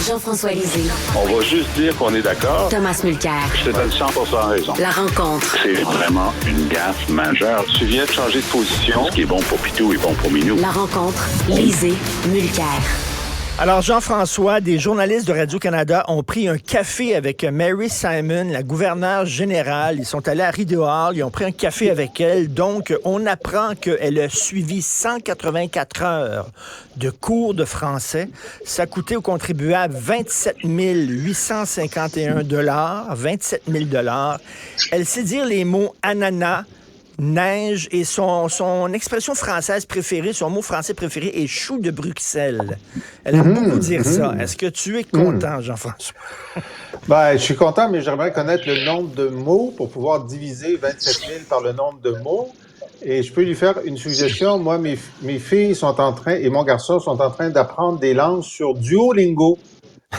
Jean-François Lisée. On va juste dire qu'on est d'accord. Thomas Mulcair. Je te donne 100% raison. La rencontre. C'est vraiment une gaffe majeure. Tu viens de changer de position. Ce qui est bon pour Pitou est bon pour Minou. La rencontre. Lisée. Mulcair. Alors, Jean-François, des journalistes de Radio-Canada ont pris un café avec Mary Simon, la gouverneure générale. Ils sont allés à Rideau Hall, ils ont pris un café avec elle. Donc, on apprend qu'elle a suivi 184 heures de cours de français. Ça a coûté aux contribuables 27 851 $. 27 000 $. Elle sait dire les mots ananas, neige et son expression française préférée, son mot français préféré est chou de Bruxelles. Elle aime beaucoup dire ça. Est-ce que tu es content, Jean-François? Ben, je suis content, mais j'aimerais connaître le nombre de mots pour pouvoir diviser 27 000 par le nombre de mots. Et je peux lui faire une suggestion. Moi, mes filles sont en train, et mon garçon sont en train d'apprendre des langues sur Duolingo.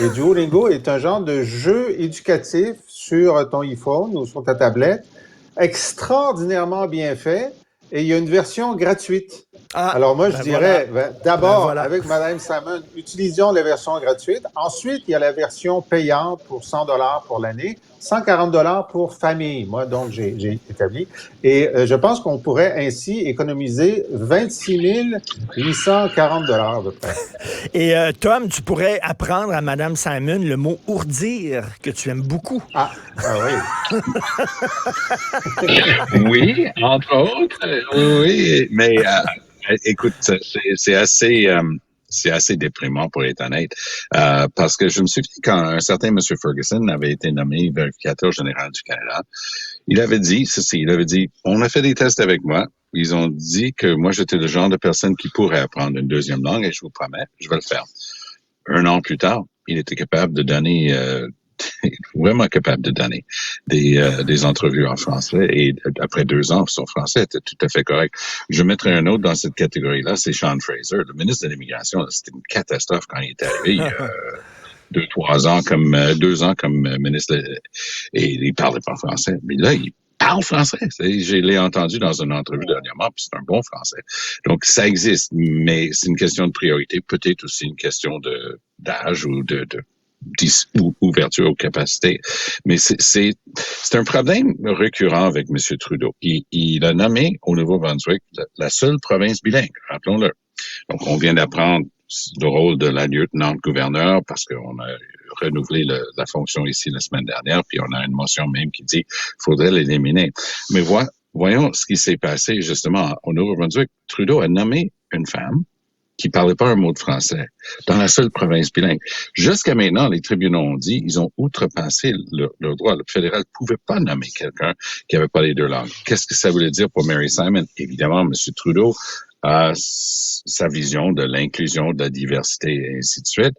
Et Duolingo est un genre de jeu éducatif sur ton iPhone ou sur ta tablette, extraordinairement bien fait, et il y a une version gratuite. Alors moi, je dirais, d'abord, avec Mme Simon, utilisons la version gratuite. Ensuite, il y a la version payante pour 100 $ pour l'année, 140 $ pour famille. Moi, donc, j'ai établi. Et je pense qu'on pourrait ainsi économiser 26 840 $ à peu près. Et Tom, tu pourrais apprendre à Mme Simon le mot ourdir, que tu aimes beaucoup. Ah oui. Oui, entre autres, oui, mais écoute, c'est assez déprimant pour être honnête, parce que je me souviens quand un certain M. Ferguson avait été nommé vérificateur général du Canada, il avait dit ceci, on a fait des tests avec moi, ils ont dit que moi j'étais le genre de personne qui pourrait apprendre une deuxième langue et je vous promets, je vais le faire. 1 an plus tard, il était capable de donner vraiment capable de donner des entrevues en français et après 2 ans, son français était tout à fait correct. Je mettrai un autre dans cette catégorie-là, c'est Sean Fraser, le ministre de l'Immigration. C'était une catastrophe quand il est arrivé. 2 ans comme ministre et il parlait pas français. Mais là, il parle français. Je l'ai entendu dans une entrevue dernièrement, puis c'est un bon français. Donc, ça existe, mais c'est une question de priorité, peut-être aussi une question d'âge ou ouverture aux capacités. Mais c'est un problème récurrent avec M. Trudeau. Il a nommé au Nouveau-Brunswick la seule province bilingue, rappelons-le. Donc, on vient d'apprendre le rôle de la lieutenant-gouverneur parce qu'on a renouvelé la fonction ici la semaine dernière, puis on a une motion même qui dit qu'il faudrait l'éliminer. Mais voyons ce qui s'est passé justement au Nouveau-Brunswick. Trudeau a nommé une femme qui parlait pas un mot de français dans la seule province bilingue. Jusqu'à maintenant, les tribunaux ont dit ils ont outrepassé leur droit. Le fédéral pouvait pas nommer quelqu'un qui avait pas les 2 langues. Qu'est-ce que ça voulait dire pour Mary Simon? Évidemment, M. Trudeau a sa vision de l'inclusion, de la diversité et ainsi de suite.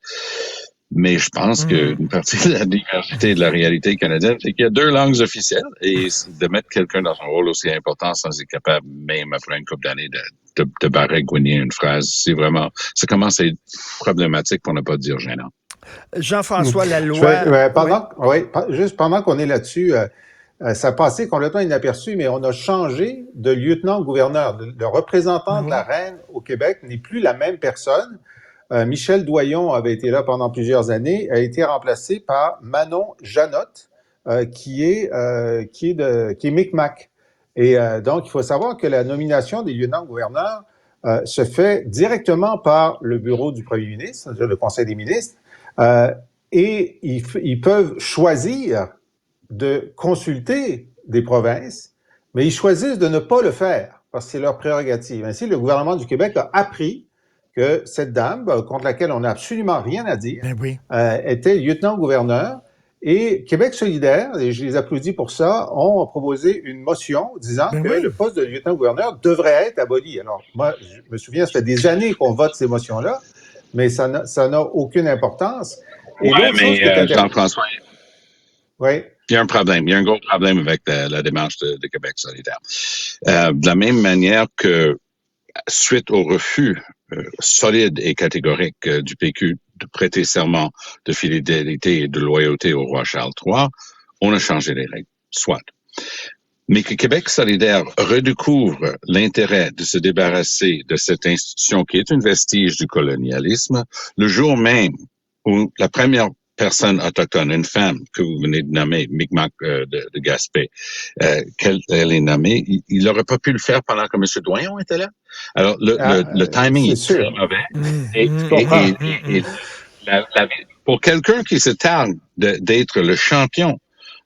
Mais je pense qu'une partie de la diversité de la réalité canadienne, c'est qu'il y a 2 langues officielles et de mettre quelqu'un dans un rôle aussi important sans être capable, même après une couple d'années, de baragouiner une phrase, ça commence à être problématique pour ne pas dire gênant. Jean-François, la loi... Juste pendant qu'on est là-dessus, ça a passé complètement inaperçu, mais on a changé de lieutenant-gouverneur. Le représentant de la reine au Québec n'est plus la même personne. Michel Doyon avait été là pendant plusieurs années, a été remplacé par Manon Janotte, qui est Micmac. Et donc, il faut savoir que la nomination des lieutenants-gouverneurs se fait directement par le bureau du premier ministre, c'est-à-dire le Conseil des ministres, et ils peuvent choisir de consulter des provinces, mais ils choisissent de ne pas le faire, parce que c'est leur prérogative. Ainsi, le gouvernement du Québec a appris que cette dame, contre laquelle on n'a absolument rien à dire, était lieutenant-gouverneur. Et Québec solidaire, et je les applaudis pour ça, ont proposé une motion disant que le poste de lieutenant-gouverneur devrait être aboli. Alors, moi, je me souviens, ça fait des années qu'on vote ces motions-là, mais ça n'a aucune importance. Et mais Jean-François, oui. Il y a un problème, il y a un gros problème avec la démarche de Québec solidaire. De la même manière que suite au refus solide et catégorique du PQ de prêter serment de fidélité et de loyauté au roi Charles III, on a changé les règles, soit. Mais que Québec solidaire redécouvre l'intérêt de se débarrasser de cette institution qui est un vestige du colonialisme, le jour même où la première personne autochtone, une femme que vous venez de nommer, Mi'kmaq de Gaspé, qu'elle est nommée, il n'aurait pas pu le faire pendant que M. Doyon était là. Alors, le timing est très mauvais. Et pour quelqu'un qui se targue d'être le champion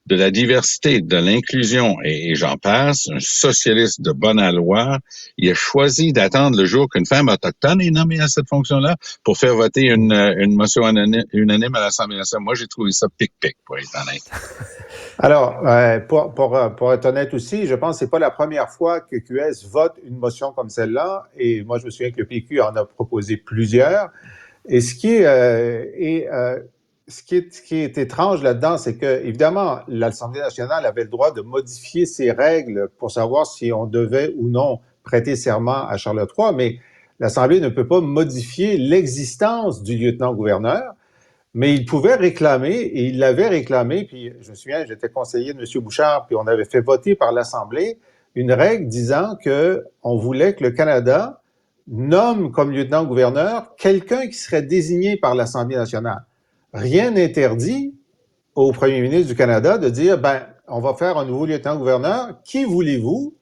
de la diversité, de l'inclusion, et j'en passe, un socialiste de bonne aloi, il a choisi d'attendre le jour qu'une femme autochtone est nommée à cette fonction-là pour faire voter une motion unanime à l'Assemblée nationale. Moi, j'ai trouvé ça pic-pic, pour être honnête. Alors, pour être honnête aussi, je pense que c'est pas la première fois que QS vote une motion comme celle-là, et moi, je me souviens que le PQ en a proposé plusieurs. Et ce qui est étrange là-dedans, c'est que, évidemment, l'Assemblée nationale avait le droit de modifier ses règles pour savoir si on devait ou non prêter serment à Charles III, mais l'Assemblée ne peut pas modifier l'existence du lieutenant-gouverneur, mais il pouvait réclamer, et il l'avait réclamé, puis je me souviens, j'étais conseiller de M. Bouchard, puis on avait fait voter par l'Assemblée une règle disant qu'on voulait que le Canada nomme comme lieutenant-gouverneur quelqu'un qui serait désigné par l'Assemblée nationale. Rien n'interdit au premier ministre du Canada de dire, on va faire un nouveau lieutenant-gouverneur. Qui voulez-vous?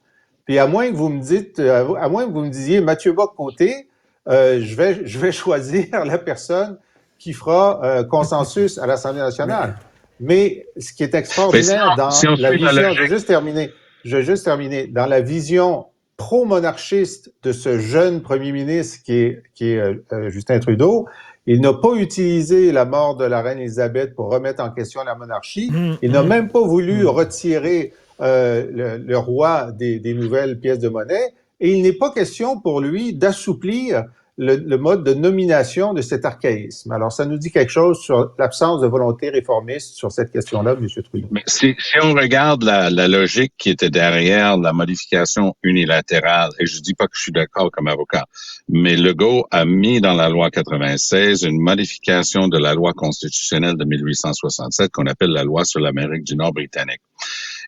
Puis à moins que vous me disiez, Mathieu Bock-Côté, je vais choisir la personne qui fera consensus à l'Assemblée nationale. Mais ce qui est extraordinaire dans la vision, je vais juste terminer, dans la vision pro-monarchiste de ce jeune premier ministre qui est Justin Trudeau, il n'a pas utilisé la mort de la reine Élisabeth pour remettre en question la monarchie. Il n'a même pas voulu retirer le roi des nouvelles pièces de monnaie. Et il n'est pas question pour lui d'assouplir le mode de nomination de cet archaïsme. Alors, ça nous dit quelque chose sur l'absence de volonté réformiste sur cette question-là, M. Trudeau. Mais si on regarde la logique qui était derrière la modification unilatérale, et je dis pas que je suis d'accord comme avocat, mais Legault a mis dans la loi 96 une modification de la loi constitutionnelle de 1867 qu'on appelle la loi sur l'Amérique du Nord britannique.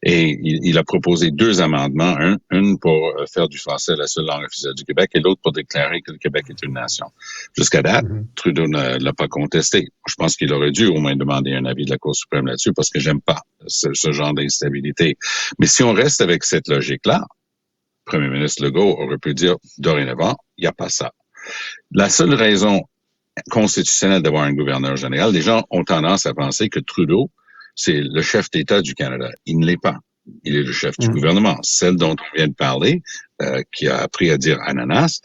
Et il a proposé 2 amendements, une pour faire du français la seule langue officielle du Québec et l'autre pour déclarer que le Québec est une nation. Jusqu'à date, Trudeau ne l'a pas contesté. Je pense qu'il aurait dû au moins demander un avis de la Cour suprême là-dessus parce que j'aime pas ce genre d'instabilité. Mais si on reste avec cette logique-là, le premier ministre Legault aurait pu dire dorénavant, il n'y a pas ça. La seule raison constitutionnelle d'avoir un gouverneur général, les gens ont tendance à penser que Trudeau, c'est le chef d'État du Canada. Il ne l'est pas. Il est le chef du gouvernement. Celle dont on vient de parler, qui a appris à dire ananas,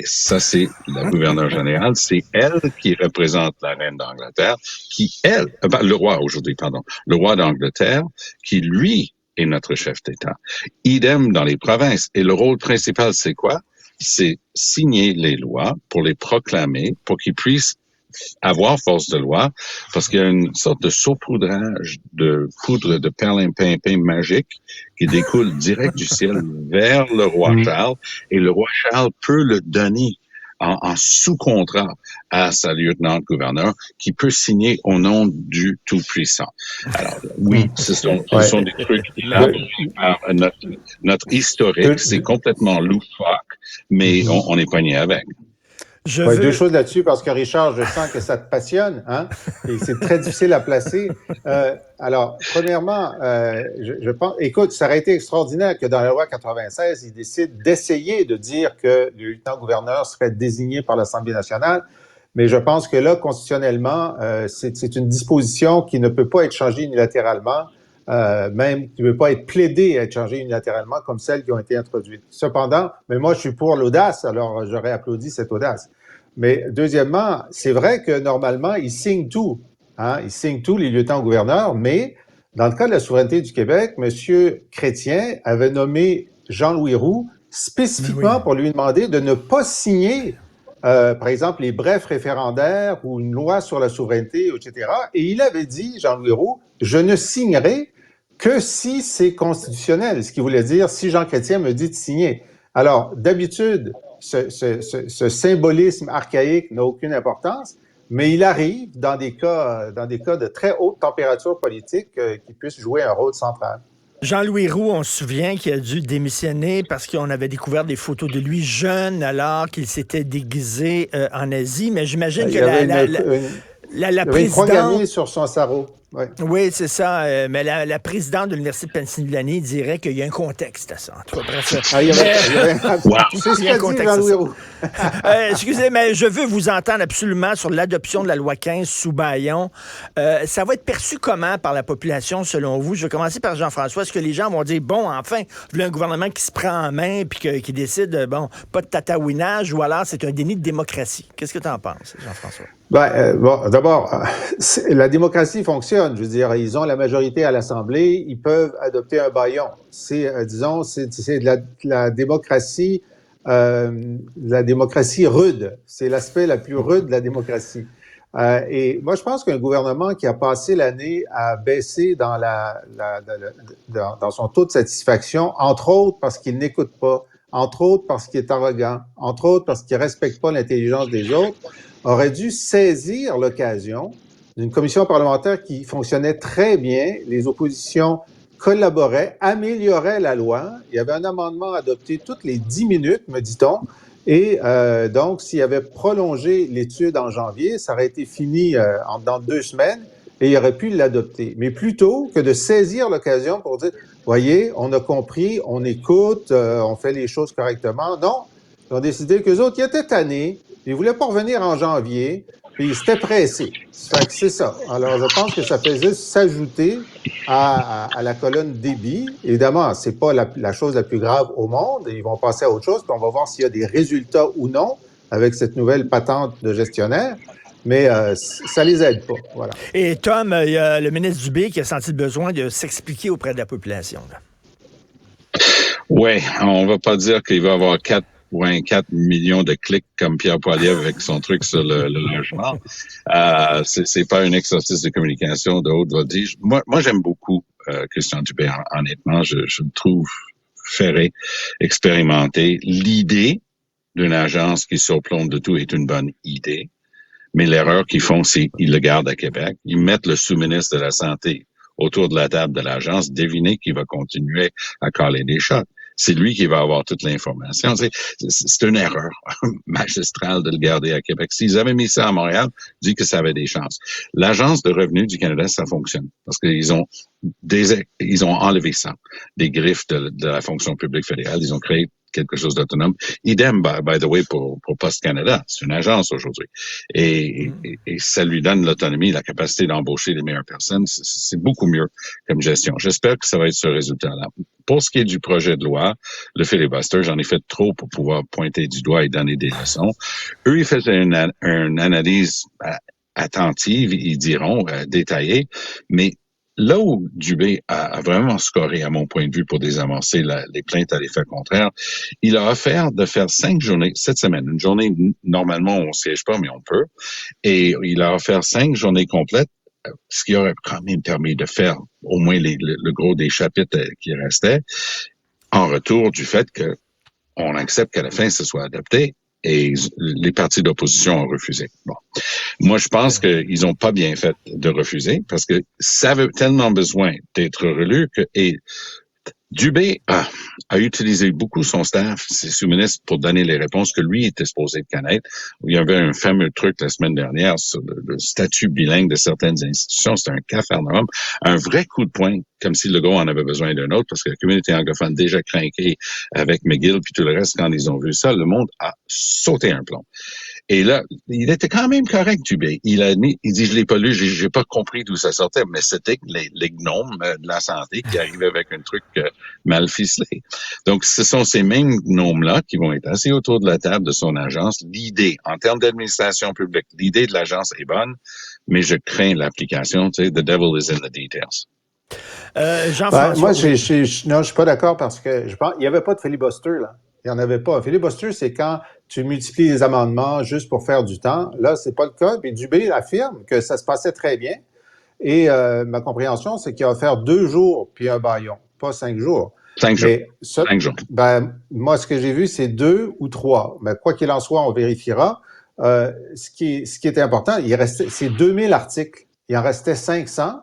ça c'est la gouverneure générale, c'est elle qui représente la reine d'Angleterre, le roi aujourd'hui, le roi d'Angleterre, qui lui est notre chef d'État. Idem dans les provinces. Et le rôle principal, c'est quoi? C'est signer les lois pour les proclamer, pour qu'ils puissent avoir force de loi, parce qu'il y a une sorte de saupoudrage de poudre de perlimpinpin magique qui découle direct du ciel vers le roi Charles, et le roi Charles peut le donner en sous-contrat à sa lieutenant-gouverneur qui peut signer au nom du Tout-Puissant. Alors, oui, ce sont des trucs élaborés par notre historique, c'est complètement loufoque, mais on est pogné avec. Deux choses là-dessus, parce que Richard, je sens que ça te passionne, hein, et c'est très difficile à placer. Alors, premièrement, je pense, écoute, ça aurait été extraordinaire que dans la loi 96, ils décident d'essayer de dire que le lieutenant-gouverneur serait désigné par l'Assemblée nationale, mais je pense que là, constitutionnellement, c'est une disposition qui ne peut pas être changée unilatéralement, même qui ne peut pas être plaidée à être changée unilatéralement comme celles qui ont été introduites. Cependant, mais moi, je suis pour l'audace, alors j'aurais applaudi cette audace. Mais deuxièmement, c'est vrai que normalement, ils signent tout. Hein? Ils signent tout, les lieutenants-gouverneurs, mais dans le cas de la souveraineté du Québec, M. Chrétien avait nommé Jean-Louis Roux spécifiquement pour lui demander de ne pas signer, par exemple, les brefs référendaires ou une loi sur la souveraineté, etc. Et il avait dit, Jean-Louis Roux, je ne signerai que si c'est constitutionnel, ce qui voulait dire si Jean Chrétien me dit de signer. Alors, d'habitude, ce symbolisme archaïque n'a aucune importance, mais il arrive dans des cas de très haute température politique qu'il puisse jouer un rôle central. Jean-Louis Roux, on se souvient qu'il a dû démissionner parce qu'on avait découvert des photos de lui jeune alors qu'il s'était déguisé en Asie, mais j'imagine que La Il y avait 3 présidente... gagnés sur son sarrau. Ouais. Oui, c'est ça. Mais la présidente de l'Université de Pennsylvanie dirait qu'il y a un contexte à ça. En tout cas, bref. Ah, il y avait... Wow. C'est ce Il y a un qu'a dit contexte Jean-Louis à ça. Roux. Excusez, mais je veux vous entendre absolument sur l'adoption de la loi 15 sous Bayon. Ça va être perçu comment par la population, selon vous? Je vais commencer par Jean-François. Est-ce que les gens vont dire, bon, enfin, vous avez un gouvernement qui se prend en main puis qui décide, bon, pas de tataouinage, ou alors c'est un déni de démocratie? Qu'est-ce que tu en penses, Jean-François? Bon, d'abord, la démocratie fonctionne. Je veux dire, ils ont la majorité à l'Assemblée, ils peuvent adopter un bâillon. C'est, disons, c'est de la démocratie, la démocratie rude. C'est l'aspect la plus rude de la démocratie. Et moi, je pense qu'un gouvernement qui a passé l'année à baisser dans dans son taux de satisfaction, entre autres parce qu'il n'écoute pas, entre autres parce qu'il est arrogant, entre autres parce qu'il respecte pas l'intelligence des autres, aurait dû saisir l'occasion d'une commission parlementaire qui fonctionnait très bien. Les oppositions collaboraient, amélioraient la loi. Il y avait un amendement adopté toutes les 10 minutes, me dit-on. Et donc, s'il avait prolongé l'étude en janvier, ça aurait été fini dans 2 semaines et il aurait pu l'adopter. Mais plutôt que de saisir l'occasion pour dire, voyez, on a compris, on écoute, on fait les choses correctement. Non, ils ont décidé qu'eux autres, ils étaient tannés. Ils ne voulaient pas revenir en janvier, puis ils s'étaient pressés. Fait que c'est ça. Alors, je pense que ça fait juste s'ajouter à la colonne débit. Évidemment, c'est pas la chose la plus grave au monde. Ils vont passer à autre chose, puis on va voir s'il y a des résultats ou non avec cette nouvelle patente de gestionnaire. Mais ça les aide pas. Voilà. Et Tom, il y a le ministre Dubé qui a senti le besoin de s'expliquer auprès de la population. Oui, on va pas dire qu'il va y avoir 4,4 millions de clics comme Pierre Poilievre avec son truc sur le logement. C'est pas un exercice de communication de haute voltige. Moi j'aime beaucoup Christian Dubé, honnêtement. Je le trouve ferré, expérimenté. L'idée d'une agence qui surplombe de tout est une bonne idée. Mais l'erreur qu'ils font, c'est qu'ils le gardent à Québec. Ils mettent le sous-ministre de la Santé autour de la table de l'agence, devinez qu'il va continuer à caler des shots. C'est lui qui va avoir toute l'information. C'est une erreur magistrale de le garder à Québec. S'ils avaient mis ça à Montréal, je dis que ça avait des chances. L'Agence de revenus du Canada, ça fonctionne. Parce qu'ils ont enlevé ça des griffes de la fonction publique fédérale. Ils ont créé quelque chose d'autonome. Idem, by the way, pour Post Canada. C'est une agence aujourd'hui. Et ça lui donne l'autonomie, la capacité d'embaucher les meilleures personnes. C'est beaucoup mieux comme gestion. J'espère que ça va être ce résultat-là. Pour ce qui est du projet de loi, le filibuster, j'en ai fait trop pour pouvoir pointer du doigt et donner des leçons. Eux, ils faisaient une analyse attentive, ils diront, détaillée, mais là où Dubé a vraiment scoré, à mon point de vue, pour désamorcer les plaintes à l'effet contraire, il a offert de faire 5 journées cette semaine. Une journée, normalement, on ne siège pas, mais on peut. Et il a offert 5 journées complètes, ce qui aurait quand même permis de faire au moins le gros des chapitres qui restaient, en retour du fait que on accepte qu'à la fin, ce soit adopté. Et les partis d'opposition ont refusé. Bon. Moi, je pense qu'ils n'ont pas bien fait de refuser parce que ça avait tellement besoin d'être relu et Dubé a utilisé beaucoup son staff, ses sous-ministres, pour donner les réponses que lui était supposé de connaître. Il y avait un fameux truc la semaine dernière sur le statut bilingue de certaines institutions. C'était un cafarnaum, un vrai coup de poing, comme si Legault en avait besoin d'un autre, parce que la communauté anglophone déjà craquée avec McGill puis tout le reste, quand ils ont vu ça, le monde a sauté un plomb. Et là, il était quand même correct, Dubé. Il dit, je l'ai pas lu, j'ai pas compris d'où ça sortait, mais c'était les gnomes de la santé qui arrivaient avec un truc mal ficelé. Donc, ce sont ces mêmes gnomes-là qui vont être assis autour de la table de son agence. L'idée, en termes d'administration publique, l'idée de l'agence est bonne, mais je crains l'application. Tu sais, the devil is in the details. Jean-François. Moi, je suis pas d'accord parce que je pense il n'y avait pas de filibuster, là. Il n'y en avait pas. Un filibuster, c'est quand tu multiplies les amendements juste pour faire du temps. Là, c'est pas le cas. Puis Dubé affirme que ça se passait très bien. Et ma compréhension, c'est qu'il a offert 2 jours puis un bâillon, pas 5 jours. 5 jours. 5 jours. Moi, ce que j'ai vu, c'est 2 ou 3. Mais quoi qu'il en soit, on vérifiera. Ce qui était important, c'est 2000 articles. Il en restait 500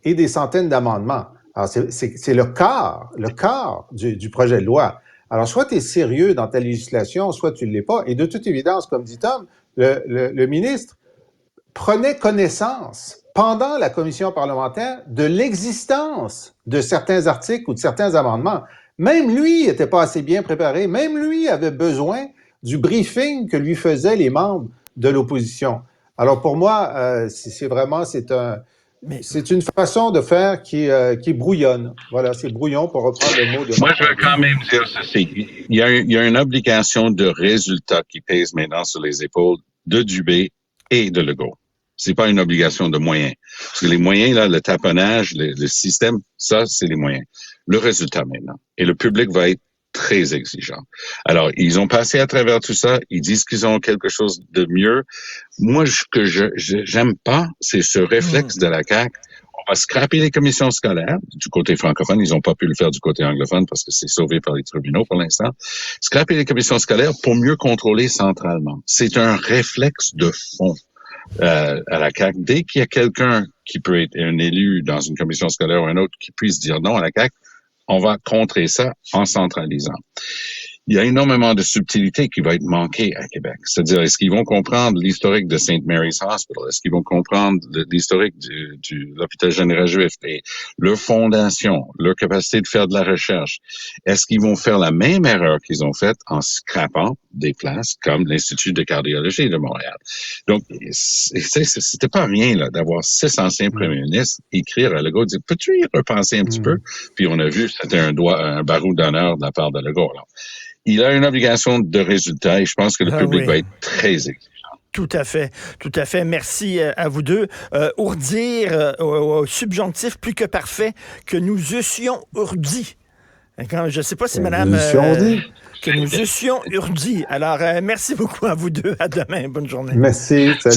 et des centaines d'amendements. Alors, c'est le quart du projet de loi. Alors, soit tu es sérieux dans ta législation, soit tu ne l'es pas. Et de toute évidence, comme dit Tom, le ministre prenait connaissance pendant la commission parlementaire de l'existence de certains articles ou de certains amendements. Même lui n'était pas assez bien préparé. Même lui avait besoin du briefing que lui faisaient les membres de l'opposition. Alors pour moi, c'est une façon de faire qui est brouillonne. Voilà, c'est brouillon pour reprendre le mot de... Moi, je veux quand même dire ceci. Il y a une obligation de résultat qui pèse maintenant sur les épaules de Dubé et de Legault. C'est pas une obligation de moyens. Parce que les moyens, là, le taponnage, le système, ça, c'est les moyens. Le résultat maintenant. Et le public va être très exigeant. Alors, ils ont passé à travers tout ça. Ils disent qu'ils ont quelque chose de mieux. Moi, ce que j'aime pas, c'est ce réflexe de la CAQ. On va scraper les commissions scolaires. Du côté francophone, ils n'ont pas pu le faire du côté anglophone parce que c'est sauvé par les tribunaux pour l'instant. Scraper les commissions scolaires pour mieux contrôler centralement. C'est un réflexe de fond. À la CAQ. Dès qu'il y a quelqu'un qui peut être un élu dans une commission scolaire ou un autre qui puisse dire non à la CAQ, on va contrer ça en centralisant. Il y a énormément de subtilité qui va être manquée à Québec. C'est-à-dire, est-ce qu'ils vont comprendre l'historique de St. Mary's Hospital? Est-ce qu'ils vont comprendre l'historique de l'hôpital général juif et leur fondation, leur capacité de faire de la recherche? Est-ce qu'ils vont faire la même erreur qu'ils ont faite en scrapant des places comme l'Institut de cardiologie de Montréal? Donc, c'était pas rien, là, d'avoir 6 anciens premiers ministres écrire à Legault, dire, peux-tu y repenser un petit peu? Puis on a vu, c'était un barreau d'honneur de la part de Legault, là. Il a une obligation de résultat et je pense que le public va être très exigeant. Tout à fait, tout à fait. Merci à vous deux. Ourdir au subjonctif plus que parfait que nous eussions urdi. Je ne sais pas si madame... que nous eussions urdi. Alors, merci beaucoup à vous deux. À demain. Bonne journée. Merci. Salut.